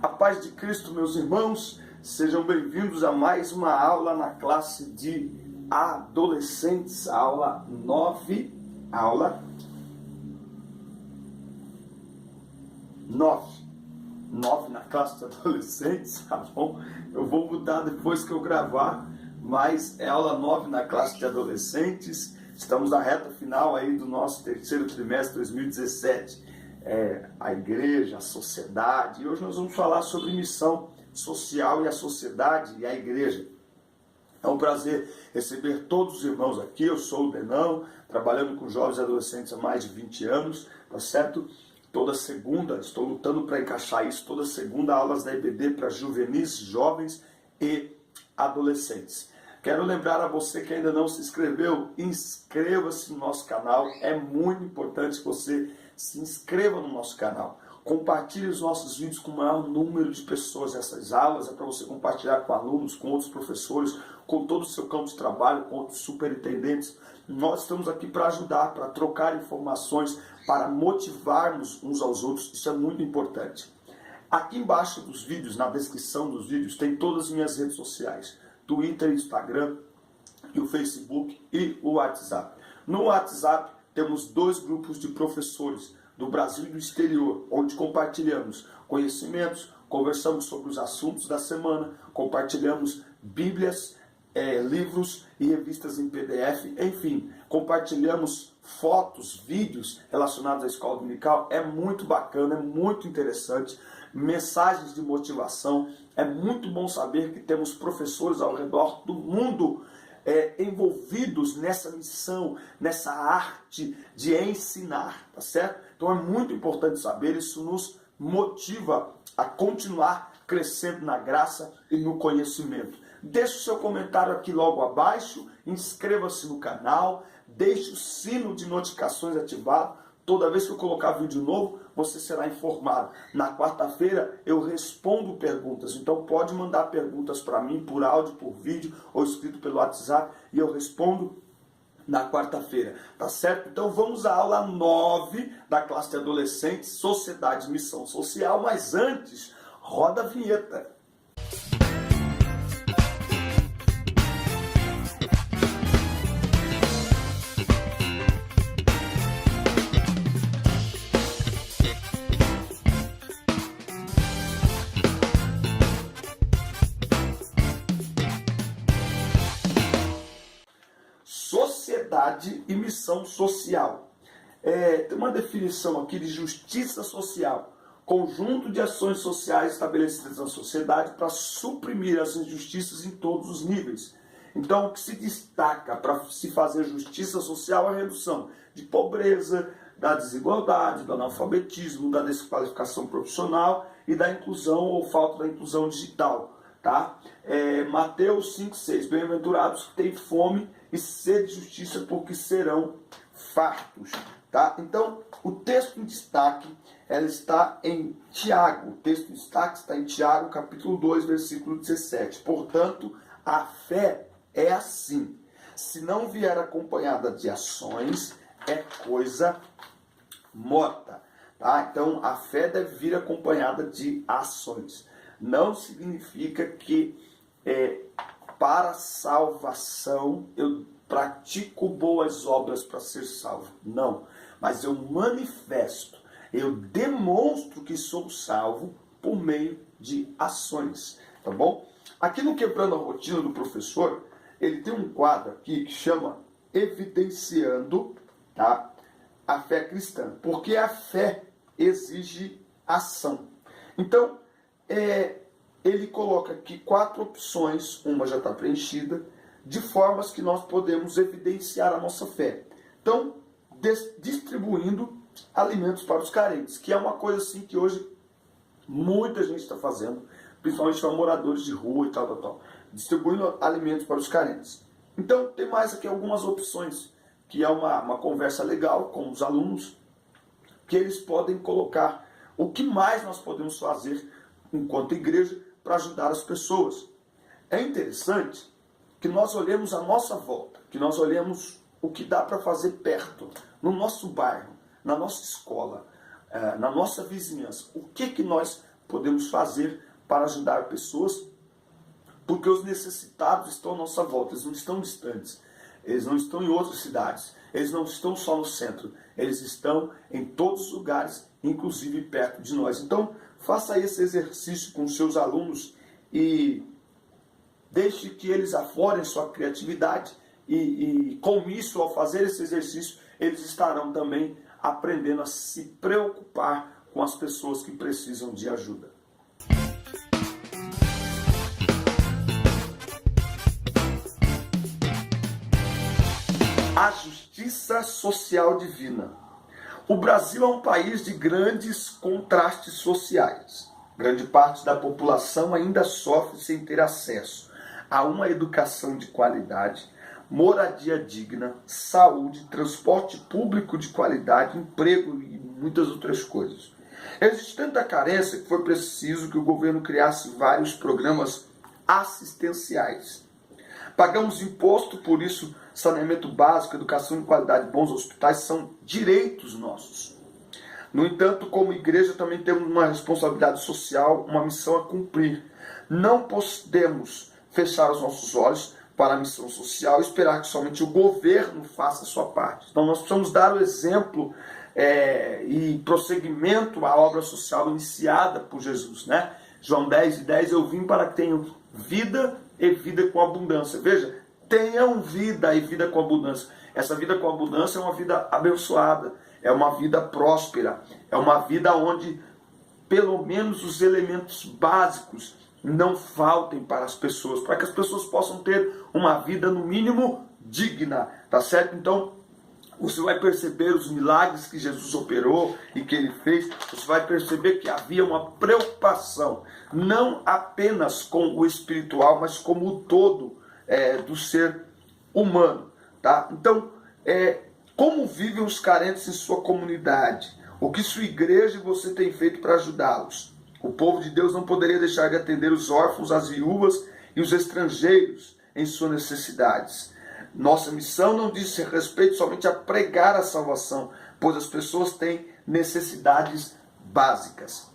A paz de Cristo, meus irmãos, sejam bem-vindos a mais uma aula na classe de adolescentes, aula 9 na classe de adolescentes, tá bom? Eu vou mudar depois que eu gravar, mas é aula 9 na classe de adolescentes. Estamos na reta final aí do nosso terceiro trimestre 2017. A igreja, a sociedade, e hoje nós vamos falar sobre missão social e a sociedade e a igreja. É um prazer receber todos os irmãos aqui. Eu sou o Denão, trabalhando com jovens e adolescentes há mais de 20 anos, tá certo? Toda segunda, estou lutando para encaixar isso, toda segunda aulas da EBD para juvenis, jovens e adolescentes. Quero lembrar a você que ainda não se inscreveu, inscreva-se no nosso canal. É muito importante que você se inscreva no nosso canal. Compartilhe os nossos vídeos com o maior número de pessoas. Essas aulas é para você compartilhar com alunos, com outros professores, com todo o seu campo de trabalho, com outros superintendentes. Nós estamos aqui para ajudar, para trocar informações, para motivarmos uns aos outros. Isso é muito importante. Aqui embaixo dos vídeos, na descrição dos vídeos, tem todas as minhas redes sociais. Twitter, Instagram, e o Facebook e o WhatsApp. No WhatsApp temos 2 grupos de professores do Brasil e do exterior, onde compartilhamos conhecimentos, conversamos sobre os assuntos da semana, compartilhamos bíblias, livros e revistas em PDF, enfim, compartilhamos fotos, vídeos relacionados à escola dominical. É muito bacana, é muito interessante. Mensagens de motivação. É muito bom saber que temos professores ao redor do mundo envolvidos nessa missão, nessa arte de ensinar, tá certo? Então é muito importante saber, isso nos motiva a continuar crescendo na graça e no conhecimento. Deixe o seu comentário aqui logo abaixo, inscreva-se no canal, deixe o sino de notificações ativado. Toda vez que eu colocar vídeo novo, você será informado. Na quarta-feira eu respondo perguntas, então pode mandar perguntas para mim por áudio, por vídeo ou escrito pelo WhatsApp e eu respondo na quarta-feira, tá certo? Então vamos à aula 9 da classe de adolescentes, Sociedade e Missão Social, mas antes, roda a vinheta. Sociedade e missão social. Tem uma definição aqui de justiça social. Conjunto de ações sociais estabelecidas na sociedade para suprimir as injustiças em todos os níveis. Então, o que se destaca para se fazer justiça social é a redução de pobreza, da desigualdade, do analfabetismo, da desqualificação profissional e da inclusão ou falta da inclusão digital. Tá? Mateus 5,6. Bem-aventurados que têm fome e sede de justiça, porque serão fartos. Tá? Então, o texto em destaque ela está em Tiago. O texto em destaque está em Tiago, capítulo 2, versículo 17. Portanto, a fé é assim. Se não vier acompanhada de ações, é coisa morta. Tá? Então, a fé deve vir acompanhada de ações. Não significa que para salvação eu pratico boas obras para ser salvo. Não. Mas eu manifesto, eu demonstro que sou salvo por meio de ações. Tá bom? Aqui no Quebrando a Rotina do Professor, ele tem um quadro aqui que chama Evidenciando, tá, a fé cristã. Porque a fé exige ação. Então, ele coloca aqui 4 opções, uma já está preenchida, de formas que nós podemos evidenciar a nossa fé. Então, distribuindo alimentos para os carentes, que é uma coisa assim que hoje muita gente está fazendo, principalmente para moradores de rua e tal. Distribuindo alimentos para os carentes. Então, tem mais aqui algumas opções, que é uma conversa legal com os alunos, que eles podem colocar o que mais nós podemos fazer enquanto igreja para ajudar as pessoas. É interessante que nós olhemos a nossa volta, que nós olhemos o que dá para fazer perto, no nosso bairro, na nossa escola, na nossa vizinhança. O que nós podemos fazer para ajudar pessoas, porque os necessitados estão à nossa volta, eles não estão distantes, eles não estão em outras cidades, eles não estão só no centro, eles estão em todos os lugares, inclusive perto de nós. Então, faça esse exercício com seus alunos e deixe que eles aflorem sua criatividade e com isso, ao fazer esse exercício, eles estarão também aprendendo a se preocupar com as pessoas que precisam de ajuda. A justiça social divina. O Brasil é um país de grandes contrastes sociais. Grande parte da população ainda sofre sem ter acesso a uma educação de qualidade, moradia digna, saúde, transporte público de qualidade, emprego e muitas outras coisas. Existe tanta carência que foi preciso que o governo criasse vários programas assistenciais. Pagamos imposto, por isso saneamento básico, educação de qualidade, bons hospitais são direitos nossos. No entanto, como igreja também temos uma responsabilidade social, uma missão a cumprir. Não podemos fechar os nossos olhos para a missão social e esperar que somente o governo faça a sua parte. Então nós precisamos dar o exemplo e prosseguimento à obra social iniciada por Jesus, né? João 10:10, eu vim para que tenham vida e vida com abundância. Veja, tenham vida e vida com abundância. Essa vida com abundância é uma vida abençoada, é uma vida próspera, é uma vida onde pelo menos os elementos básicos não faltem para as pessoas, para que as pessoas possam ter uma vida no mínimo digna, tá certo? Então, você vai perceber os milagres que Jesus operou e que ele fez, você vai perceber que havia uma preocupação, não apenas com o espiritual, mas como o todo do ser humano, tá? Então, como vivem os carentes em sua comunidade? O que sua igreja e você tem feito para ajudá-los? O povo de Deus não poderia deixar de atender os órfãos, as viúvas e os estrangeiros em suas necessidades. Nossa missão não diz respeito somente a pregar a salvação, pois as pessoas têm necessidades básicas.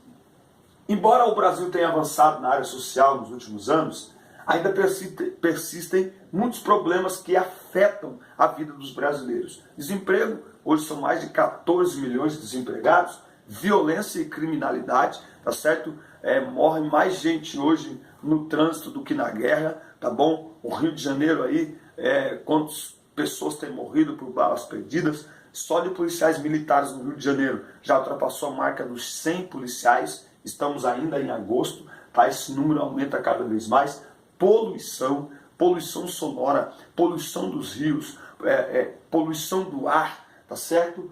Embora o Brasil tenha avançado na área social nos últimos anos, ainda persistem muitos problemas que afetam a vida dos brasileiros. Desemprego, hoje são mais de 14 milhões de desempregados, violência e criminalidade, tá certo? Morre mais gente hoje no trânsito do que na guerra, tá bom? O Rio de Janeiro aí, quantas pessoas têm morrido por balas perdidas? Só de policiais militares no Rio de Janeiro já ultrapassou a marca dos 100 policiais, estamos ainda em agosto, tá? Esse número aumenta cada vez mais. Poluição, poluição sonora, poluição dos rios, poluição do ar, tá certo?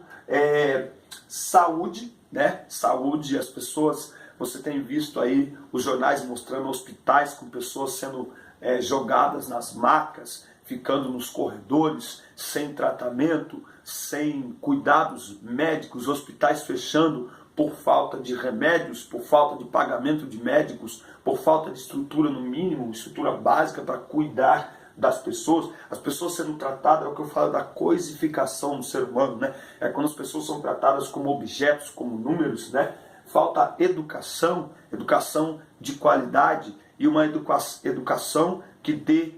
Saúde, né? Saúde, as pessoas, você tem visto aí os jornais mostrando hospitais com pessoas sendo jogadas nas macas, ficando nos corredores, sem tratamento, sem cuidados médicos, hospitais fechando por falta de remédios, por falta de pagamento de médicos, por falta de estrutura no mínimo, estrutura básica para cuidar das pessoas, as pessoas sendo tratadas, é o que eu falo da coisificação do ser humano, né? É quando as pessoas são tratadas como objetos, como números, né? Falta educação, educação de qualidade e uma educação que dê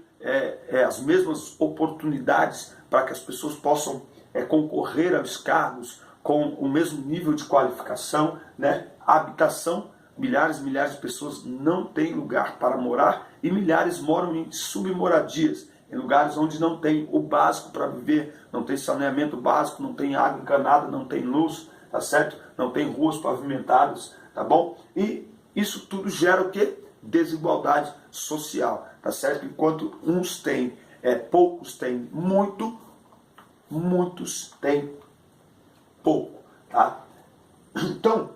as mesmas oportunidades para que as pessoas possam concorrer aos cargos com o mesmo nível de qualificação, né? A habitação, milhares e milhares de pessoas não têm lugar para morar e milhares moram em submoradias, em lugares onde não tem o básico para viver, não tem saneamento básico, não tem água encanada, não tem luz, tá certo? Não tem ruas pavimentadas, tá bom? E isso tudo gera o quê? Desigualdade social, tá certo? Enquanto uns têm, poucos têm muito, muitos têm pouco, tá? Então,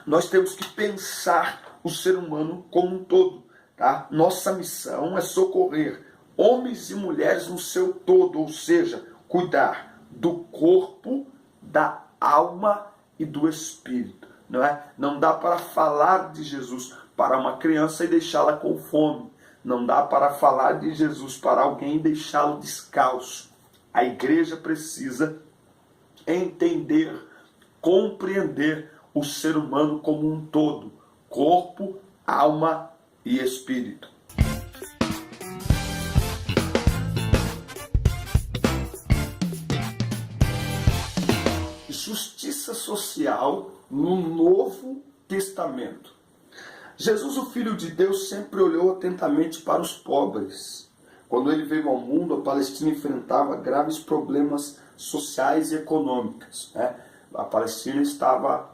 nós temos que pensar o ser humano como um todo, tá? Nossa missão é socorrer homens e mulheres no seu todo, ou seja, cuidar do corpo, da alma e do espírito, não é? Não dá para falar de Jesus para uma criança e deixá-la com fome. Não dá para falar de Jesus para alguém e deixá-lo descalço. A igreja precisa entender, compreender o ser humano como um todo, corpo, alma e espírito. Justiça social no Novo Testamento. Jesus, o Filho de Deus, sempre olhou atentamente para os pobres. Quando ele veio ao mundo, a Palestina enfrentava graves problemas sociais e econômicos, né? A Palestina estava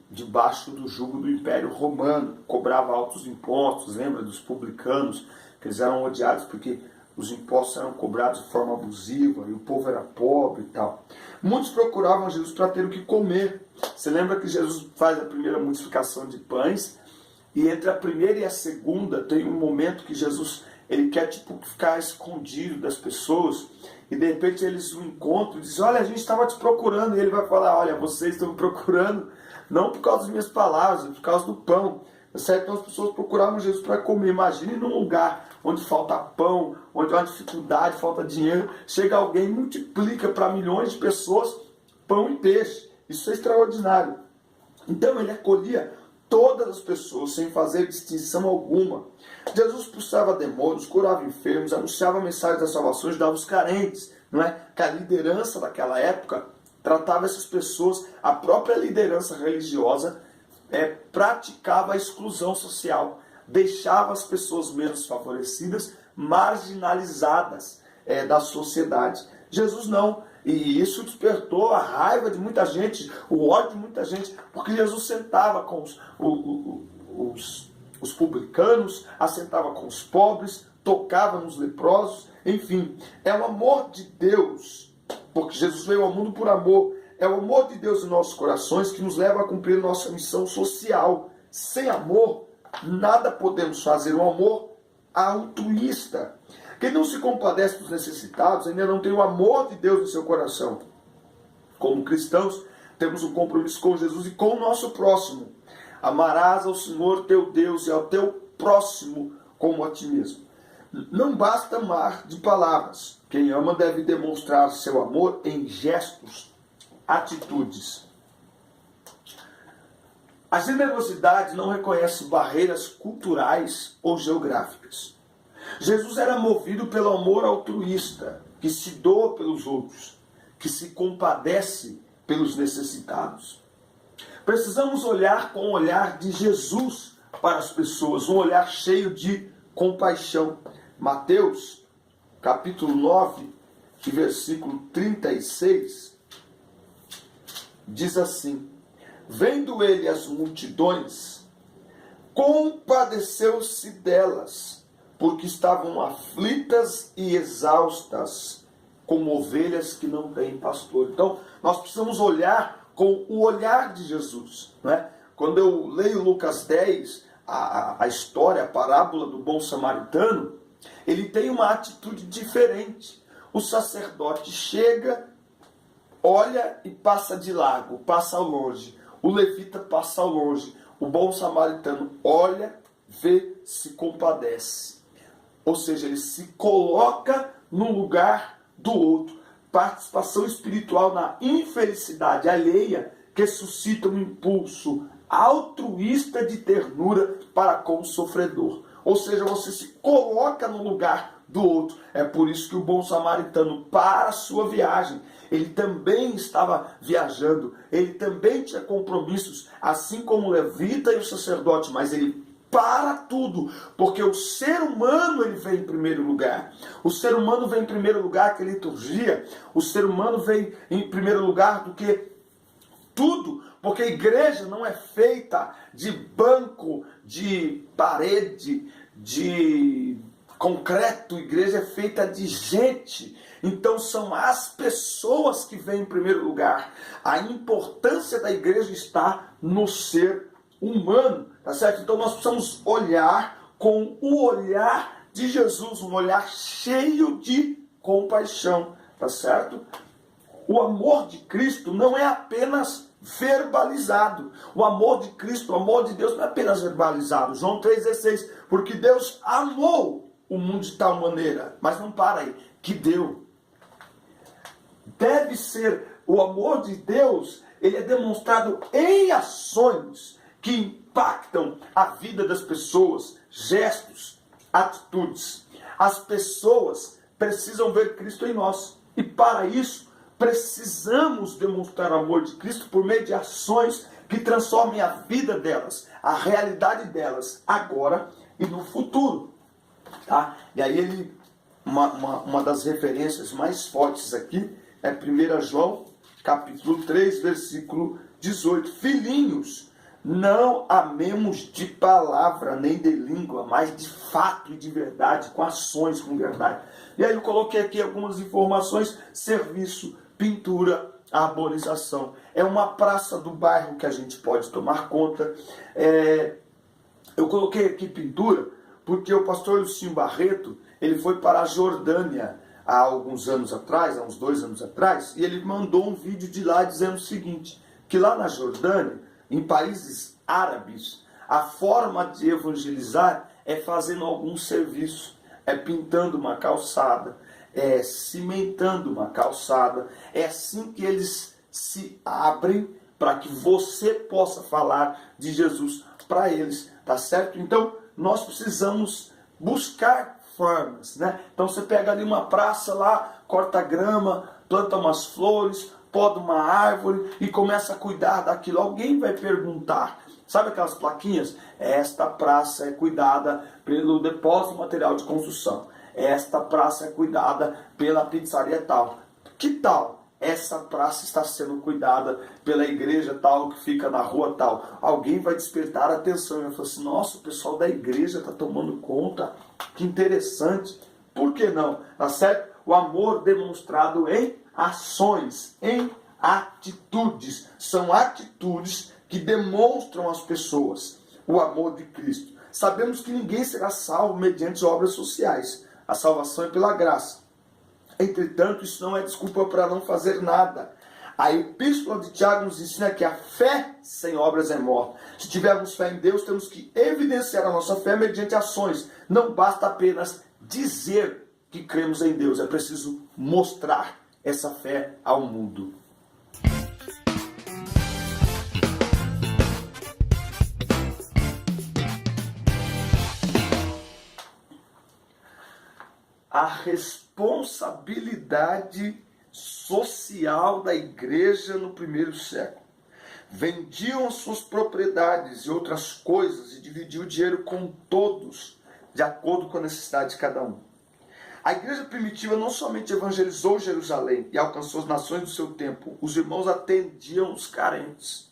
debaixo do jugo do Império Romano, cobrava altos impostos. Lembra dos publicanos, que eles eram odiados porque os impostos eram cobrados de forma abusiva e o povo era pobre e tal. Muitos procuravam Jesus para ter o que comer. Você lembra que Jesus faz a primeira multiplicação de pães, e entre a primeira e a segunda tem um momento que Jesus ele quer ficar escondido das pessoas, e de repente eles o encontram e dizem: olha, a gente estava te procurando. E ele vai falar: olha, vocês estão me procurando não por causa das minhas palavras, mas por causa do pão. Certo? Então as pessoas procuravam Jesus para comer. Imagine num lugar onde falta pão, onde há uma dificuldade, falta dinheiro, chega alguém e multiplica para milhões de pessoas pão e peixe. Isso é extraordinário. Então ele acolhia todas as pessoas sem fazer distinção alguma. Jesus expulsava demônios, curava enfermos, anunciava a mensagem da salvação e ajudava os carentes. Não é? Que a liderança daquela época tratava essas pessoas, a própria liderança religiosa praticava a exclusão social, deixava as pessoas menos favorecidas, marginalizadas da sociedade. Jesus não. E isso despertou a raiva de muita gente, o ódio de muita gente, porque Jesus sentava com os publicanos, assentava com os pobres, tocava nos leprosos, enfim. É o amor de Deus, porque Jesus veio ao mundo por amor. É o amor de Deus em nossos corações que nos leva a cumprir nossa missão social. Sem amor, nada podemos fazer. Um amor altruísta. Quem não se compadece dos necessitados ainda não tem o amor de Deus no seu coração. Como cristãos, temos um compromisso com Jesus e com o nosso próximo. Amarás ao Senhor teu Deus e ao teu próximo como a ti mesmo. Não basta amar de palavras. Quem ama deve demonstrar seu amor em gestos, atitudes. A generosidade não reconhece barreiras culturais ou geográficas. Jesus era movido pelo amor altruísta, que se doa pelos outros, que se compadece pelos necessitados. Precisamos olhar com o olhar de Jesus para as pessoas, um olhar cheio de compaixão. Mateus, capítulo 9, versículo 36, diz assim: vendo ele as multidões, compadeceu-se delas, porque estavam aflitas e exaustas, como ovelhas que não têm pastor. Então, nós precisamos olhar com o olhar de Jesus, não é? Quando eu leio Lucas 10, a história, a parábola do bom samaritano, ele tem uma atitude diferente. O sacerdote chega, olha e passa de largo, passa ao longe. O levita passa ao longe. O bom samaritano olha, vê, se compadece. Ou seja, ele se coloca no lugar do outro. Participação espiritual na infelicidade alheia que suscita um impulso altruísta de ternura para com o sofredor. Ou seja, você se coloca no lugar do outro. É por isso que o bom samaritano para a sua viagem. Ele também estava viajando, ele também tinha compromissos, assim como o levita e o sacerdote, mas ele para tudo, porque o ser humano ele vem em primeiro lugar. O ser humano vem em primeiro lugar que a liturgia, o ser humano vem em primeiro lugar do que tudo, porque a igreja não é feita de banco, de parede, de concreto. A igreja é feita de gente. Então são as pessoas que vêm em primeiro lugar. A importância da igreja está no ser humano, tá certo? Então nós precisamos olhar com o olhar de Jesus, um olhar cheio de compaixão, tá certo? O amor de Cristo não é apenas verbalizado. O amor de Cristo, o amor de Deus não é apenas verbalizado. João 3,16, porque Deus amou o mundo de tal maneira, mas não para aí, que deu. Deve ser o amor de Deus, ele é demonstrado em ações que impactam a vida das pessoas, gestos, atitudes. As pessoas precisam ver Cristo em nós. E para isso, precisamos demonstrar o amor de Cristo por meio de ações que transformem a vida delas, a realidade delas, agora e no futuro. Tá? E aí uma das referências mais fortes aqui é 1 João, capítulo 3, versículo 18. Filhinhos, não amemos de palavra nem de língua, mas de fato e de verdade, com ações, com verdade. E aí eu coloquei aqui algumas informações: serviço, pintura, arborização. É uma praça do bairro que a gente pode tomar conta. Eu coloquei aqui pintura porque o pastor Lucinho Barreto, ele foi para a Jordânia há alguns anos atrás, há uns 2 anos atrás, e ele mandou um vídeo de lá dizendo o seguinte, que lá na Jordânia, em países árabes, a forma de evangelizar é fazendo algum serviço, é pintando uma calçada, é cimentando uma calçada. É assim que eles se abrem para que você possa falar de Jesus para eles, tá certo? Então, nós precisamos buscar formas, né? Então, você pega ali uma praça lá, corta grama, planta umas flores, poda uma árvore e começa a cuidar daquilo. Alguém vai perguntar, sabe aquelas plaquinhas? Esta praça é cuidada pelo depósito de material de construção. Esta praça é cuidada pela pizzaria tal. Que tal? Essa praça está sendo cuidada pela igreja tal, que fica na rua tal. Alguém vai despertar a atenção e vai falar assim, nossa, o pessoal da igreja está tomando conta. Que interessante. Por que não? Tá certo? O amor demonstrado em ações, em atitudes. São atitudes que demonstram às pessoas o amor de Cristo. Sabemos que ninguém será salvo mediante obras sociais. A salvação é pela graça. Entretanto, isso não é desculpa para não fazer nada. A epístola de Tiago nos ensina que a fé sem obras é morta. Se tivermos fé em Deus, temos que evidenciar a nossa fé mediante ações. Não basta apenas dizer que cremos em Deus. É preciso mostrar essa fé ao mundo. A responsabilidade social da igreja no primeiro século. Vendiam as suas propriedades e outras coisas e dividiam o dinheiro com todos, de acordo com a necessidade de cada um. A igreja primitiva não somente evangelizou Jerusalém e alcançou as nações do seu tempo, os irmãos atendiam os carentes.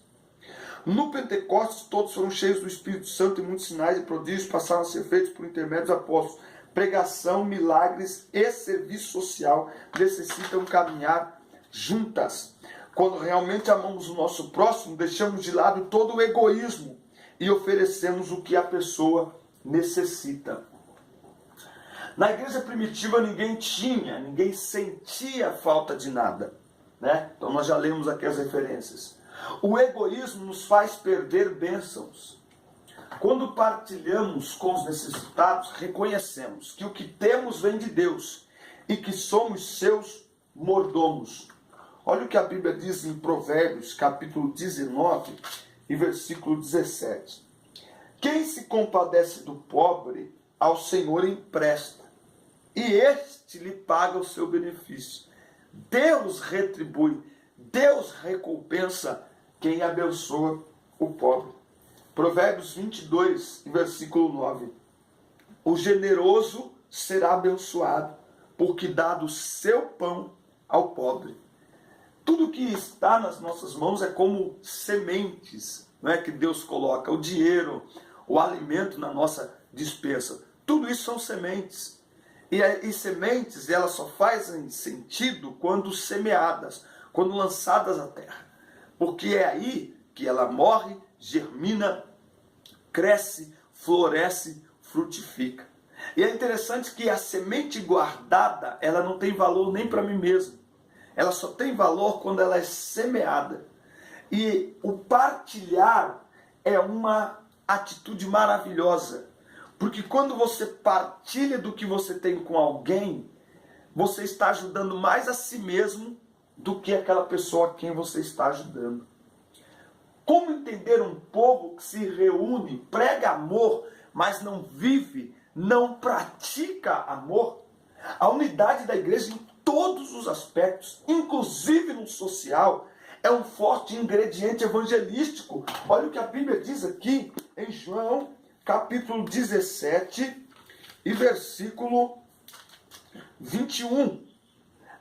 No Pentecostes, todos foram cheios do Espírito Santo e muitos sinais e prodígios passaram a ser feitos por intermédio dos apóstolos. Pregação, milagres e serviço social necessitam caminhar juntas. Quando realmente amamos o nosso próximo, deixamos de lado todo o egoísmo e oferecemos o que a pessoa necessita. Na igreja primitiva ninguém sentia falta de nada, né? Então nós já lemos aqui as referências. O egoísmo nos faz perder bênçãos. Quando partilhamos com os necessitados, reconhecemos que o que temos vem de Deus e que somos seus mordomos. Olha o que a Bíblia diz em Provérbios, capítulo 19 e versículo 17. Quem se compadece do pobre, ao Senhor empresta, e este lhe paga o seu benefício. Deus retribui, Deus recompensa quem abençoa o pobre. Provérbios 22, versículo 9. O generoso será abençoado, porque dá do seu pão ao pobre. Tudo que está nas nossas mãos é como sementes, não é, que Deus coloca. O dinheiro, o alimento na nossa despensa. Tudo isso são sementes. E sementes, elas só fazem sentido quando semeadas, quando lançadas à terra. Porque é aí que ela morre, germina, cresce, floresce, frutifica. E é interessante que a semente guardada, ela não tem valor nem para mim mesmo. Ela só tem valor quando ela é semeada. E o partilhar é uma atitude maravilhosa. Porque quando você partilha do que você tem com alguém, você está ajudando mais a si mesmo do que aquela pessoa a quem você está ajudando. Como entender um povo que se reúne, prega amor, mas não vive, não pratica amor? A unidade da igreja em todos os aspectos, inclusive no social, é um forte ingrediente evangelístico. Olha o que a Bíblia diz aqui em João, capítulo 17 e versículo 21.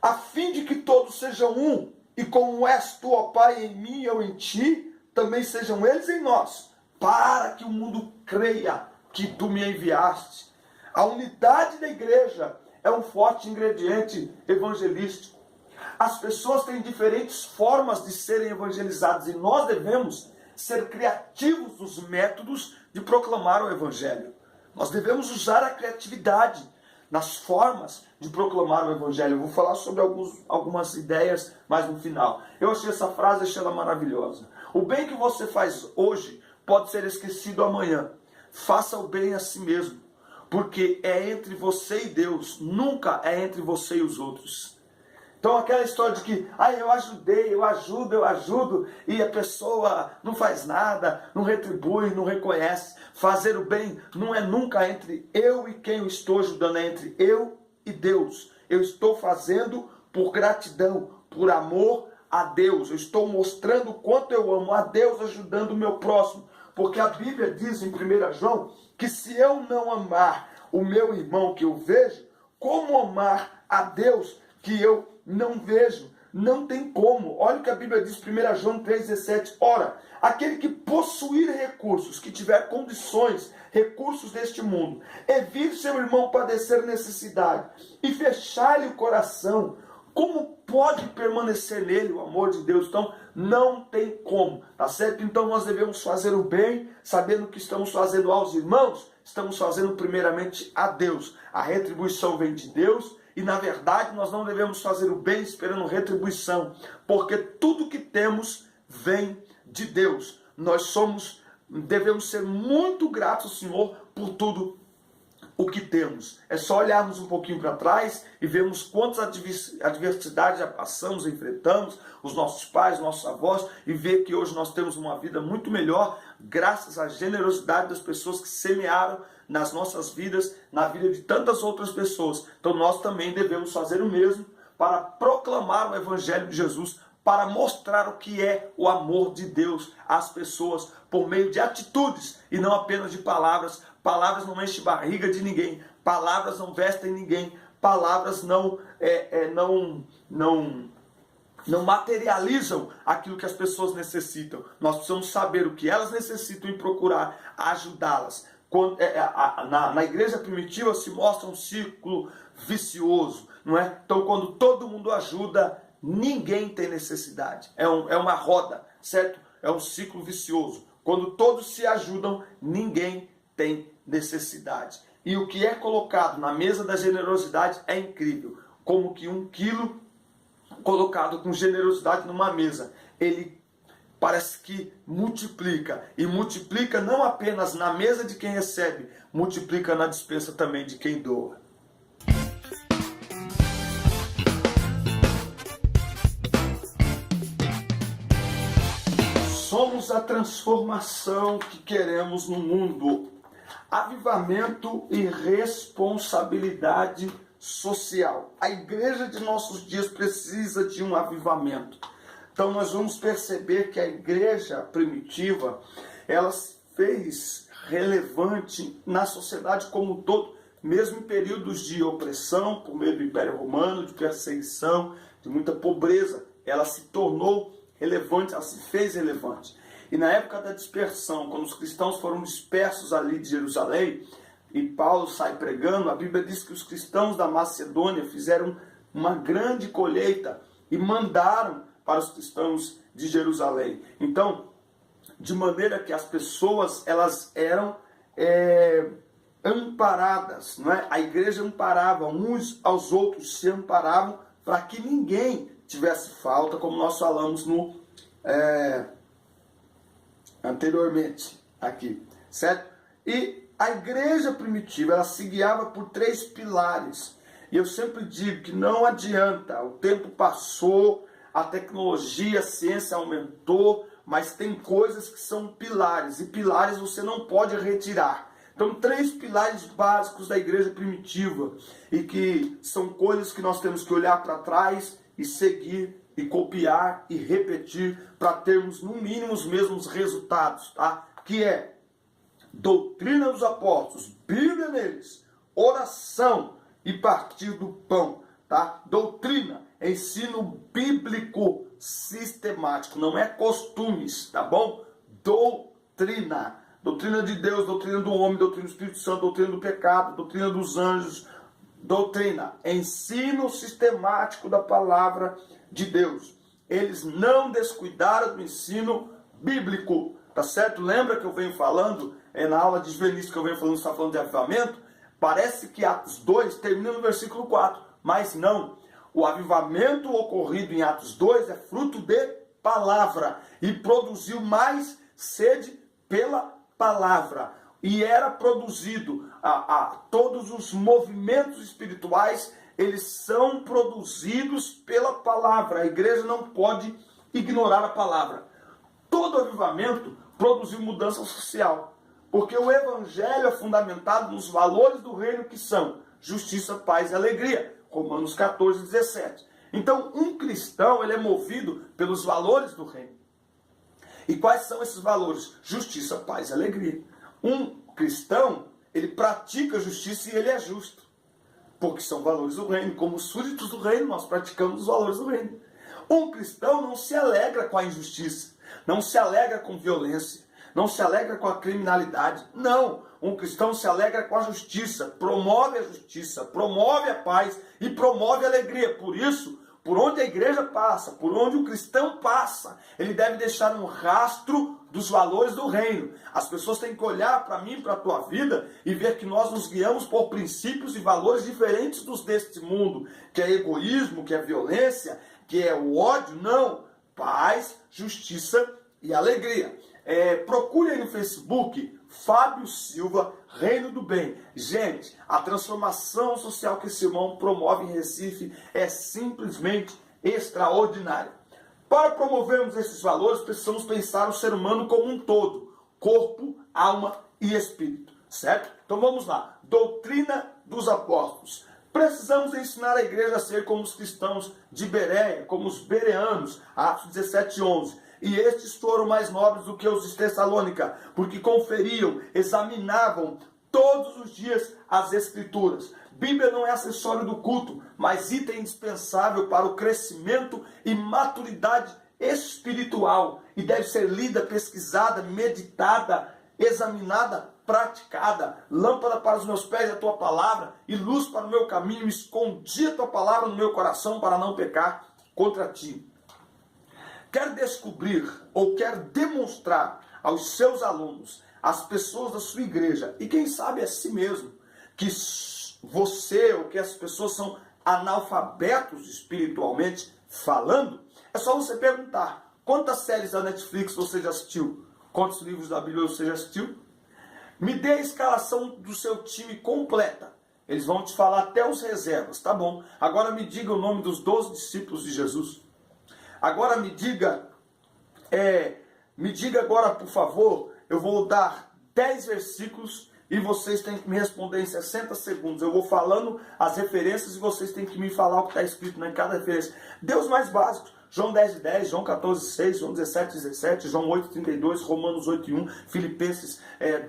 A fim de que todos sejam um, e como és tu, ó Pai, em mim e eu em ti, também sejam eles em nós, para que o mundo creia que tu me enviaste. A unidade da igreja é um forte ingrediente evangelístico. As pessoas têm diferentes formas de serem evangelizadas e nós devemos ser criativos nos métodos de proclamar o evangelho. Nós devemos usar a criatividade nas formas de proclamar o evangelho. Eu vou falar sobre algumas ideias mais no final. Eu achei essa frase, achei ela maravilhosa. O bem que você faz hoje pode ser esquecido amanhã. Faça o bem a si mesmo, porque é entre você e Deus, nunca é entre você e os outros. Então aquela história de que eu ajudei, eu ajudo, e a pessoa não faz nada, não retribui, não reconhece. Fazer o bem não é nunca entre eu e quem eu estou ajudando, é entre eu e Deus. Eu estou fazendo por gratidão, por amor a Deus. Eu estou mostrando o quanto eu amo a Deus ajudando o meu próximo. Porque a Bíblia diz em 1 João que se eu não amar o meu irmão que eu vejo, como amar a Deus que eu não vejo? Não tem como. Olha o que a Bíblia diz, 1 João 3,17. Ora, aquele que possuir recursos, que tiver condições, recursos deste mundo, e vir seu irmão padecer necessidade, e fechar-lhe o coração, como pode permanecer nele o amor de Deus? Então, não tem como, tá certo? Então nós devemos fazer o bem, sabendo que estamos fazendo aos irmãos, estamos fazendo primeiramente a Deus. A retribuição vem de Deus, e na verdade nós não devemos fazer o bem esperando retribuição, porque tudo que temos vem de Deus. Devemos ser muito gratos ao Senhor por tudo o que temos. É só olharmos um pouquinho para trás e vermos quantas adversidades já passamos, enfrentamos, os nossos pais, nossos avós, e ver que hoje nós temos uma vida muito melhor, graças à generosidade das pessoas que semearam nas nossas vidas, na vida de tantas outras pessoas. Então nós também devemos fazer o mesmo para proclamar o Evangelho de Jesus, para mostrar o que é o amor de Deus às pessoas, por meio de atitudes e não apenas de palavras. Palavras não enchem barriga de ninguém, palavras não vestem ninguém, palavras não materializam aquilo que as pessoas necessitam. Nós precisamos saber o que elas necessitam e procurar ajudá-las. Na igreja primitiva se mostra um círculo vicioso, não é? Então quando todo mundo ajuda, ninguém tem necessidade. É uma roda, certo? É um ciclo vicioso. Quando todos se ajudam, ninguém tem necessidade. E o que é colocado na mesa da generosidade é incrível. Como que 1 quilo colocado com generosidade numa mesa, ele parece que multiplica. E multiplica não apenas na mesa de quem recebe, multiplica na despensa também de quem doa. Somos a transformação que queremos no mundo. Avivamento e responsabilidade social. A igreja de nossos dias precisa de um avivamento. Então nós vamos perceber que a igreja primitiva, ela fez relevante na sociedade como um todo, mesmo em períodos de opressão, por meio do Império Romano, de perseguição, de muita pobreza. Ela se tornou relevante, ela se fez relevante. E na época da dispersão, quando os cristãos foram dispersos ali de Jerusalém, e Paulo sai pregando, a Bíblia diz que os cristãos da Macedônia fizeram uma grande colheita e mandaram para os cristãos de Jerusalém. Então, de maneira que as pessoas elas eram amparadas, não é? A igreja amparava, uns aos outros se amparavam para que ninguém tivesse falta, como nós falamos anteriormente aqui, certo? E a igreja primitiva, ela se guiava por 3 pilares. E eu sempre digo que não adianta, o tempo passou, a tecnologia, a ciência aumentou, mas tem coisas que são pilares, e pilares você não pode retirar. Então, 3 pilares básicos da igreja primitiva, e que são coisas que nós temos que olhar para trás e seguir, e copiar e repetir, para termos no mínimo os mesmos resultados, tá? Que é doutrina dos apóstolos, Bíblia neles, oração e partir do pão, tá? Doutrina, ensino bíblico sistemático, não é costumes, tá bom? Doutrina. Doutrina de Deus, doutrina do homem, doutrina do Espírito Santo, doutrina do pecado, doutrina dos anjos. Doutrina, ensino sistemático da palavra de Deus. Eles não descuidaram do ensino bíblico, tá certo? Lembra que eu venho falando, na aula de juvenis que eu venho falando, está falando de avivamento? Parece que Atos 2 termina no versículo 4, mas não. O avivamento ocorrido em Atos 2 é fruto de palavra e produziu mais sede pela palavra. E era produzido todos os movimentos espirituais, eles são produzidos pela palavra. A igreja não pode ignorar a palavra. Todo avivamento produziu mudança social, porque o evangelho é fundamentado nos valores do reino, que são justiça, paz e alegria. Romanos 14, 17. Então, um cristão, ele é movido pelos valores do reino. E quais são esses valores? Justiça, paz e alegria. Um cristão, ele pratica justiça e ele é justo, porque são valores do reino. Como súditos do reino, nós praticamos os valores do reino. Um cristão não se alegra com a injustiça, não se alegra com violência, não se alegra com a criminalidade. Não, um cristão se alegra com a justiça, promove a justiça, promove a paz e promove a alegria. Por isso, por onde a igreja passa, por onde o cristão passa, ele deve deixar um rastro dos valores do reino. As pessoas têm que olhar para mim, para a tua vida, e ver que nós nos guiamos por princípios e valores diferentes dos deste mundo, que é egoísmo, que é violência, que é o ódio. Não, paz, justiça e alegria. Procure aí no Facebook, Fábio Silva, Reino do Bem. Gente, a transformação social que esse irmão promove em Recife é simplesmente extraordinária. Para promovermos esses valores, precisamos pensar o ser humano como um todo, corpo, alma e espírito, certo? Então vamos lá, doutrina dos apóstolos. Precisamos ensinar a igreja a ser como os cristãos de Bereia, como os bereanos, Atos 17, 11. E estes foram mais nobres do que os de Tessalônica, porque conferiam, examinavam todos os dias as Escrituras. Bíblia não é acessório do culto, mas item indispensável para o crescimento e maturidade espiritual. E deve ser lida, pesquisada, meditada, examinada, praticada. Lâmpada para os meus pés é a tua palavra e luz para o meu caminho. Escondi a tua palavra no meu coração para não pecar contra ti. Quer descobrir ou quer demonstrar aos seus alunos, às pessoas da sua igreja, e quem sabe a si mesmo, que você ou que as pessoas são analfabetos espiritualmente falando, é só você perguntar: quantas séries da Netflix você já assistiu? Quantos livros da Bíblia você já assistiu? Me dê a escalação do seu time completa. Eles vão te falar até os reservas, tá bom? Agora me diga o nome dos 12 discípulos de Jesus. Agora me diga agora, por favor, eu vou dar 10 versículos e vocês têm que me responder em 60 segundos. Eu vou falando as referências e vocês têm que me falar o que está escrito em cada referência. Dê os mais básicos: João 10:10, João 14:6, João 17:17, João 8:32, Romanos 8:1, Filipenses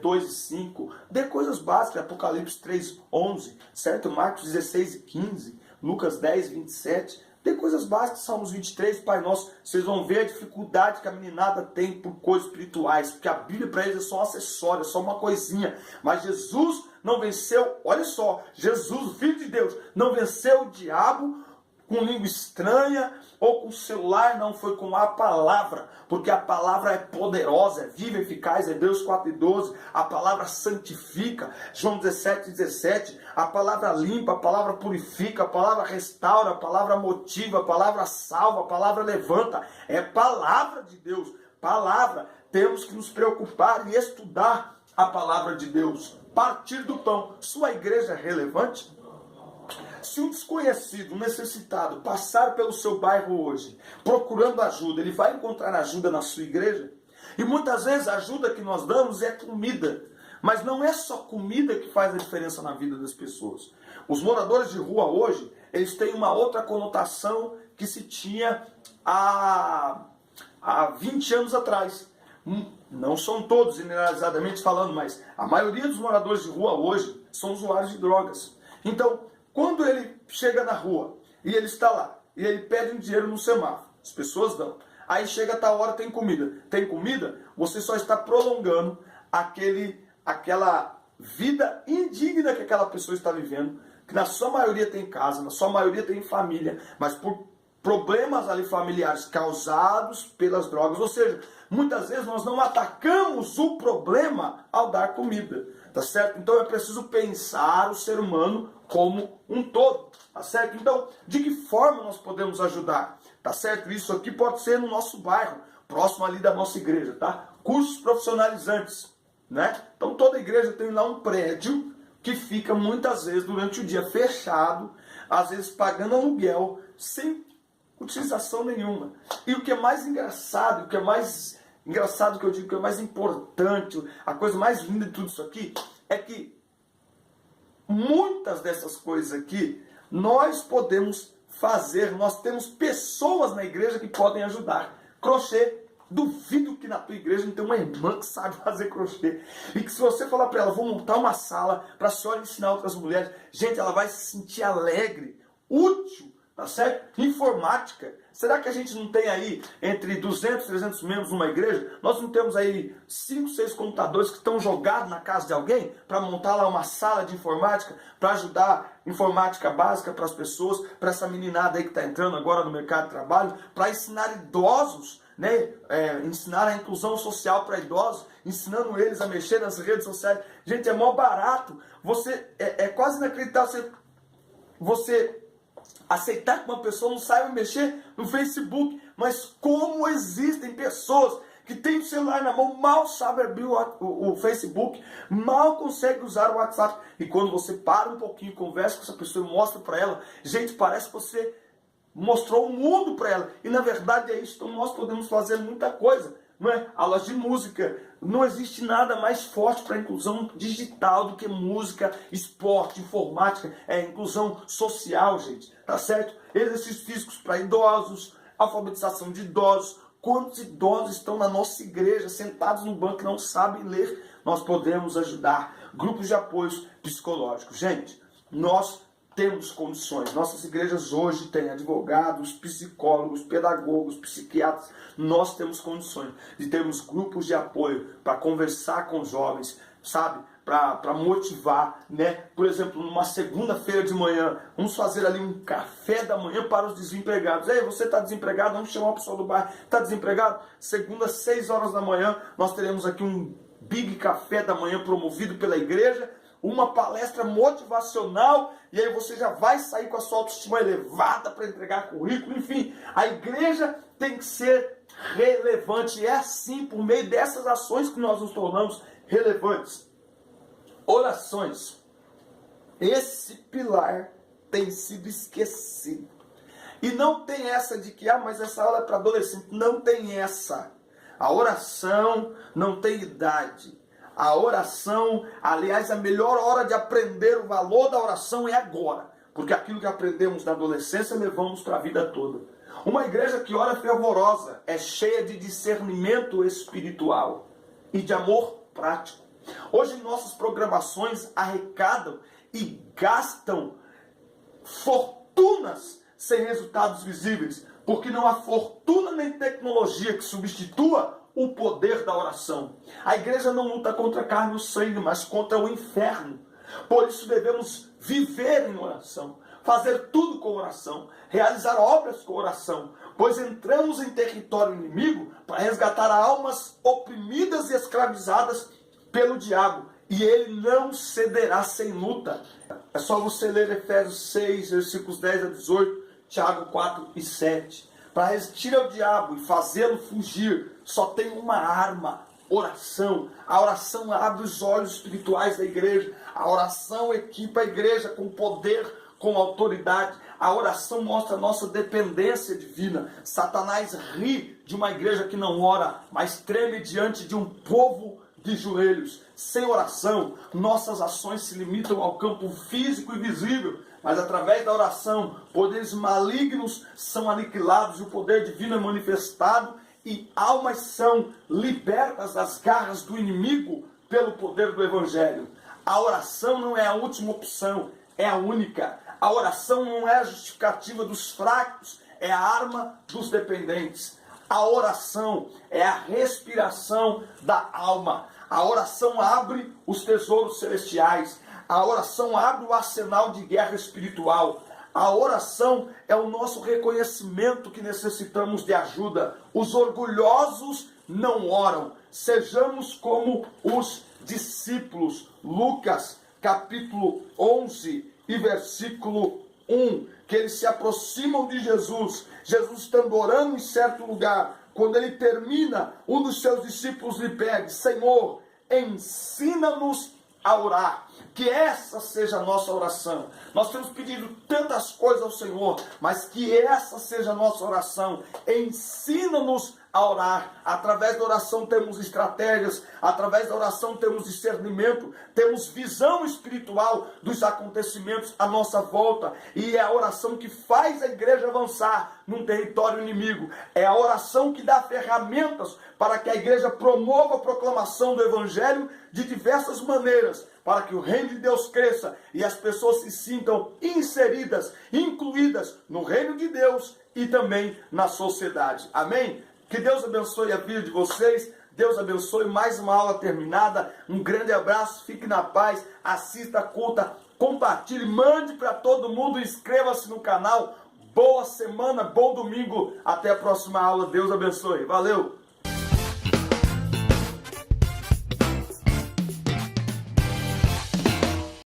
2:5. Dê coisas básicas: Apocalipse 3:11, certo? Marcos 16:15, Lucas 10:27. Tem coisas básicas, Salmos 23, Pai Nosso. Vocês vão ver a dificuldade que a meninada tem por coisas espirituais, porque a Bíblia para eles é só um acessório, é só uma coisinha. Mas Jesus não venceu, olha só, Jesus, o Filho de Deus, não venceu o diabo com língua estranha ou com celular, não, foi com a palavra, porque a palavra é poderosa, é viva, eficaz, Hebreus 4:12, a palavra santifica, João 17:17, a palavra limpa, a palavra purifica, a palavra restaura, a palavra motiva, a palavra salva, a palavra levanta, é palavra de Deus, palavra. Temos que nos preocupar e estudar a palavra de Deus. Partir do pão. Sua igreja é relevante? Se um desconhecido, um necessitado, passar pelo seu bairro hoje, procurando ajuda, ele vai encontrar ajuda na sua igreja? E muitas vezes a ajuda que nós damos é comida. Mas não é só comida que faz a diferença na vida das pessoas. Os moradores de rua hoje, eles têm uma outra conotação que se tinha há 20 anos atrás. Não são todos, generalizadamente falando, mas a maioria dos moradores de rua hoje são usuários de drogas. Então, quando ele chega na rua e ele está lá, e ele pede um dinheiro no semáforo, as pessoas dão. Aí chega a tal hora, tem comida. Tem comida, você só está prolongando aquela vida indigna que aquela pessoa está vivendo, que na sua maioria tem casa, na sua maioria tem família, mas por problemas ali familiares causados pelas drogas. Ou seja, muitas vezes nós não atacamos o problema ao dar comida, tá certo? Então é preciso pensar o ser humano como um todo, tá certo? Então, de que forma nós podemos ajudar, tá certo? Isso aqui pode ser no nosso bairro, próximo ali da nossa igreja, tá? Cursos profissionalizantes, né? Então toda igreja tem lá um prédio que fica muitas vezes durante o dia fechado, às vezes pagando aluguel, sem utilização nenhuma. E o que é mais engraçado, que eu digo que é mais importante, a coisa mais linda de tudo isso aqui, é que muitas dessas coisas aqui nós podemos fazer, nós temos pessoas na igreja que podem ajudar. Crochê. Duvido que na tua igreja não tem uma irmã que sabe fazer crochê. E que se você falar para ela, vou montar uma sala para a senhora ensinar outras mulheres, gente, ela vai se sentir alegre, útil, tá certo? Informática. Será que a gente não tem aí entre 200 e 300 membros numa igreja? Nós não temos aí 5, 6 computadores que estão jogados na casa de alguém para montar lá uma sala de informática, para ajudar informática básica para as pessoas, para essa meninada aí que está entrando agora no mercado de trabalho, para ensinar idosos, né, ensinar a inclusão social para idosos, ensinando eles a mexer nas redes sociais. Gente, é mó barato. É quase inacreditável você aceitar que uma pessoa não saiba mexer no Facebook. Mas como existem pessoas que têm o celular na mão, mal sabem abrir o Facebook, mal conseguem usar o WhatsApp. E quando você para um pouquinho, conversa com essa pessoa e mostra para ela, gente, parece que você mostrou o mundo para ela. E na verdade é isso. Então nós podemos fazer muita coisa, não é? Aulas de música. Não existe nada mais forte para a inclusão digital do que música, esporte, informática. É inclusão social, gente. Tá certo? Exercícios físicos para idosos, alfabetização de idosos. Quantos idosos estão na nossa igreja sentados no banco e não sabem ler? Nós podemos ajudar. Grupos de apoio psicológicos. Gente, nós temos condições. Nossas igrejas hoje têm advogados, psicólogos, pedagogos, psiquiatras. Nós temos condições de termos grupos de apoio para conversar com os jovens, sabe? Para motivar, né? Por exemplo, numa segunda-feira de manhã, vamos fazer ali um café da manhã para os desempregados. Ei, você está desempregado? Vamos chamar o pessoal do bairro. Está desempregado? Segunda, 6 horas da manhã, nós teremos aqui um big café da manhã promovido pela igreja, uma palestra motivacional, e aí você já vai sair com a sua autoestima elevada para entregar currículo. Enfim, a igreja tem que ser relevante. E é assim, por meio dessas ações, que nós nos tornamos relevantes. Orações. Esse pilar tem sido esquecido. E não tem essa de que, mas essa aula é para adolescente. Não tem essa. A oração não tem idade. A oração, aliás, a melhor hora de aprender o valor da oração é agora. Porque aquilo que aprendemos na adolescência levamos para a vida toda. Uma igreja que ora fervorosa é cheia de discernimento espiritual e de amor prático. Hoje nossas programações arrecadam e gastam fortunas sem resultados visíveis. Porque não há fortuna nem tecnologia que substitua o poder da oração. A igreja não luta contra a carne e o sangue, mas contra o inferno. Por isso devemos viver em oração, fazer tudo com oração, realizar obras com oração, pois entramos em território inimigo para resgatar almas oprimidas e escravizadas pelo diabo, e ele não cederá sem luta. É só você ler Efésios 6, versículos 10 a 18, Tiago 4 e 7. Para resistir ao diabo e fazê-lo fugir, só tem uma arma: oração. A oração abre os olhos espirituais da igreja. A oração equipa a igreja com poder, com autoridade. A oração mostra a nossa dependência divina. Satanás ri de uma igreja que não ora, mas treme diante de um povo de joelhos. Sem oração, nossas ações se limitam ao campo físico e visível, mas através da oração, poderes malignos são aniquilados e o poder divino é manifestado e almas são libertas das garras do inimigo pelo poder do Evangelho. A oração não é a última opção, é a única. A oração não é a justificativa dos fracos, é a arma dos dependentes. A oração é a respiração da alma. A oração abre os tesouros celestiais. A oração abre o arsenal de guerra espiritual. A oração é o nosso reconhecimento que necessitamos de ajuda. Os orgulhosos não oram. Sejamos como os discípulos. Lucas, capítulo 11 e versículo 1. Que eles se aproximam de Jesus. Jesus estando orando em certo lugar. Quando ele termina, um dos seus discípulos lhe pede: Senhor, ensina-nos a orar. Que essa seja a nossa oração. Nós temos pedido tantas coisas ao Senhor, mas que essa seja a nossa oração. Ensina-nos a orar. Através da oração temos estratégias, através da oração temos discernimento, temos visão espiritual dos acontecimentos à nossa volta, e é a oração que faz a igreja avançar num território inimigo. É a oração que dá ferramentas para que a igreja promova a proclamação do Evangelho de diversas maneiras, para que o reino de Deus cresça e as pessoas se sintam inseridas, incluídas no reino de Deus e também na sociedade. Amém? Que Deus abençoe a vida de vocês. Deus abençoe. Mais uma aula terminada. Um grande abraço. Fique na paz. Assista a culta. Compartilhe. Mande para todo mundo. Inscreva-se no canal. Boa semana. Bom domingo. Até a próxima aula. Deus abençoe. Valeu.